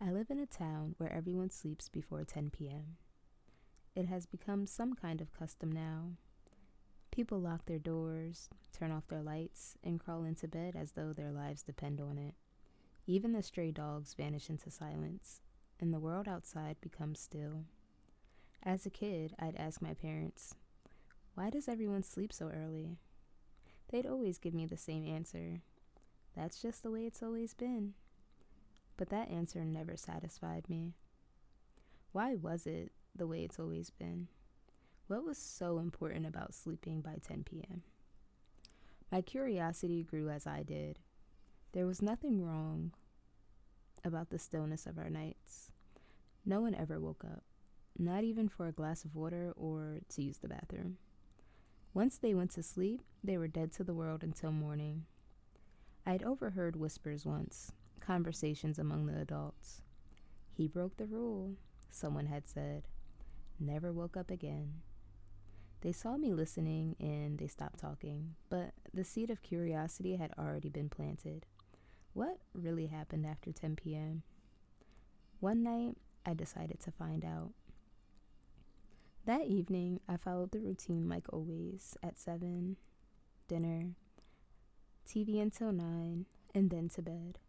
I live in a town where everyone sleeps before 10 p.m. It has become some kind of custom now. People lock their doors, turn off their lights, and crawl into bed as though their lives depend on it. Even the stray dogs vanish into silence, and the world outside becomes still. As a kid, I'd ask my parents, "Why does everyone sleep so early?" They'd always give me the same answer: "That's just the way it's always been." But that answer never satisfied me. Why was it the way it's always been? What was so important about sleeping by 10 p.m.? My curiosity grew as I did. There was nothing wrong about the stillness of our nights. No one ever woke up, not even for a glass of water or to use the bathroom. Once they went to sleep, they were dead to the world until morning. I'd overheard whispers once, conversations among the adults. "He broke the rule," someone had said. Never woke up again. They saw me listening and they stopped talking, but the seed of curiosity had already been planted. What really happened after 10 p.m.? One night, I decided to find out. That evening, I followed the routine like always. At 7, dinner, TV until 9, and then to bed.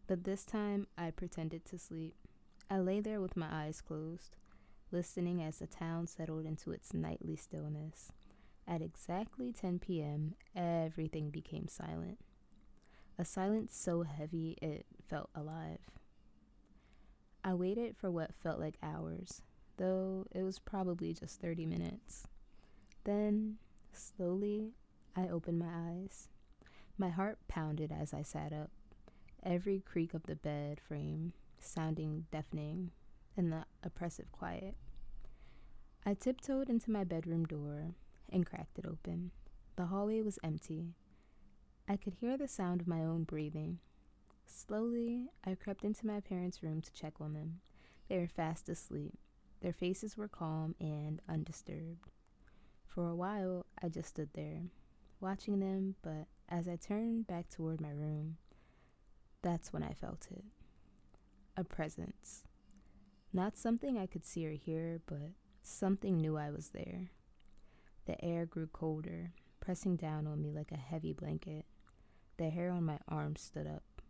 But this time, I pretended to sleep. I lay there with my eyes closed, listening as the town settled into its nightly stillness. At exactly 10 p.m., everything became silent. A silence so heavy it felt alive. I waited for what felt like hours, though it was probably just 30 minutes. Then, slowly, I opened my eyes. My heart pounded as I sat up, every creak of the bed frame sounding deafening in the oppressive quiet. I tiptoed into my bedroom door and cracked it open. The hallway was empty. I could hear the sound of my own breathing. Slowly, I crept into my parents' room to check on them. They were fast asleep. Their faces were calm and undisturbed. For a while, I just stood there, watching them, but as I turned back toward my room, that's when I felt it. A presence. Not something I could see or hear, but something knew I was there. The air grew colder, pressing down on me like a heavy blanket. The hair on my arms stood up,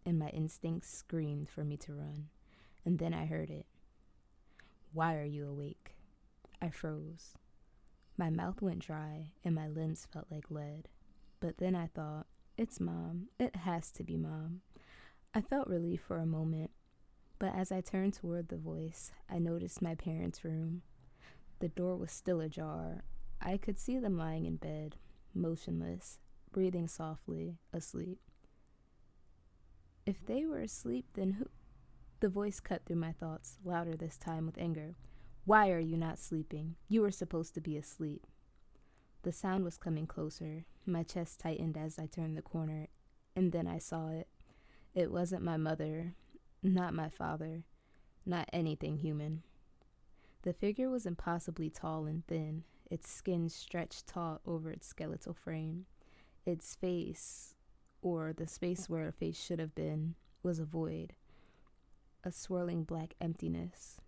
and my instincts screamed for me to run. And then I heard it. "Why are you awake?" I froze. My mouth went dry, and my limbs felt like lead. But then I thought, it's Mom. It has to be Mom. I felt relief for a moment, but as I turned toward the voice, I noticed my parents' room. The door was still ajar. I could see them lying in bed, motionless, breathing softly, asleep. If they were asleep, then who? The voice cut through my thoughts, louder this time with anger. "Why are you not sleeping? You were supposed to be asleep." The sound was coming closer. My chest tightened as I turned the corner, and then I saw it. It wasn't my mother, not my father, not anything human. The figure was impossibly tall and thin, its skin stretched taut over its skeletal frame. Its face, or the space where a face should have been, was a void, a swirling black emptiness.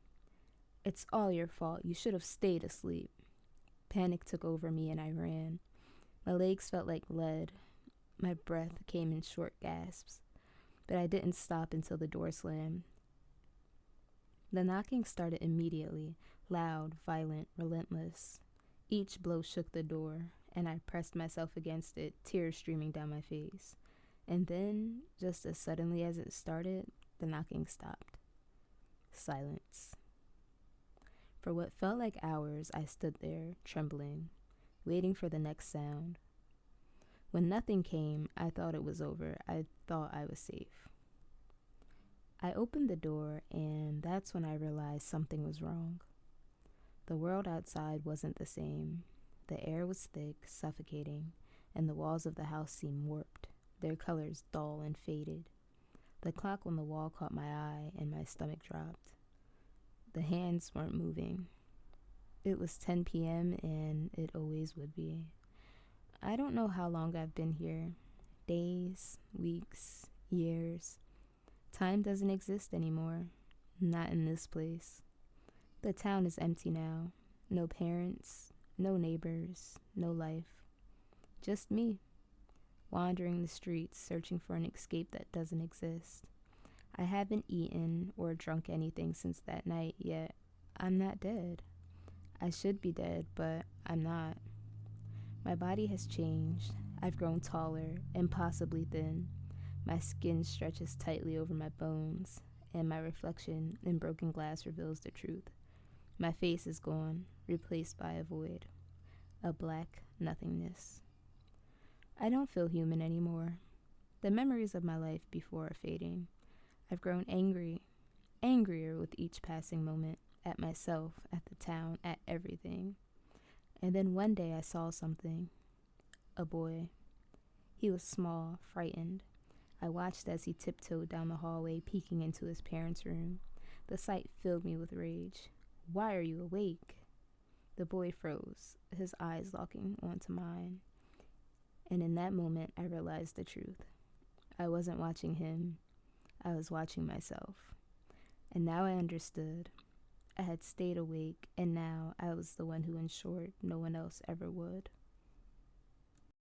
"It's all your fault. You should have stayed asleep." Panic took over me and I ran. My legs felt like lead. My breath came in short gasps. But I didn't stop until the door slammed. The knocking started immediately, loud, violent, relentless. Each blow shook the door, and I pressed myself against it, tears streaming down my face. And then, just as suddenly as it started, the knocking stopped. Silence. For what felt like hours, I stood there, trembling, waiting for the next sound. When nothing came, I thought it was over. I thought I was safe. I opened the door, and that's when I realized something was wrong. The world outside wasn't the same. The air was thick, suffocating, and the walls of the house seemed warped, their colors dull and faded. The clock on the wall caught my eye, and my stomach dropped. The hands weren't moving. It was 10 p.m., and it always would be. I don't know how long I've been here. Days, weeks, years. Time doesn't exist anymore. Not in this place. The town is empty now. No parents, no neighbors, no life. Just me, wandering the streets searching for an escape that doesn't exist. I haven't eaten or drunk anything since that night, yet I'm not dead. I should be dead, but I'm not. My body has changed. I've grown taller, impossibly thin. My skin stretches tightly over my bones, and my reflection in broken glass reveals the truth. My face is gone, replaced by a void, a black nothingness. I don't feel human anymore. The memories of my life before are fading. I've grown angry, angrier with each passing moment, at myself, at the town, at everything. And then one day I saw something. A boy. He was small, frightened. I watched as he tiptoed down the hallway, peeking into his parents' room. The sight filled me with rage. Why are you awake? The boy froze, his eyes locking onto mine. And in that moment, I realized the truth. I wasn't watching him. I was watching myself. And now I understood. I had stayed awake, and now I was the one who ensured no one else ever would.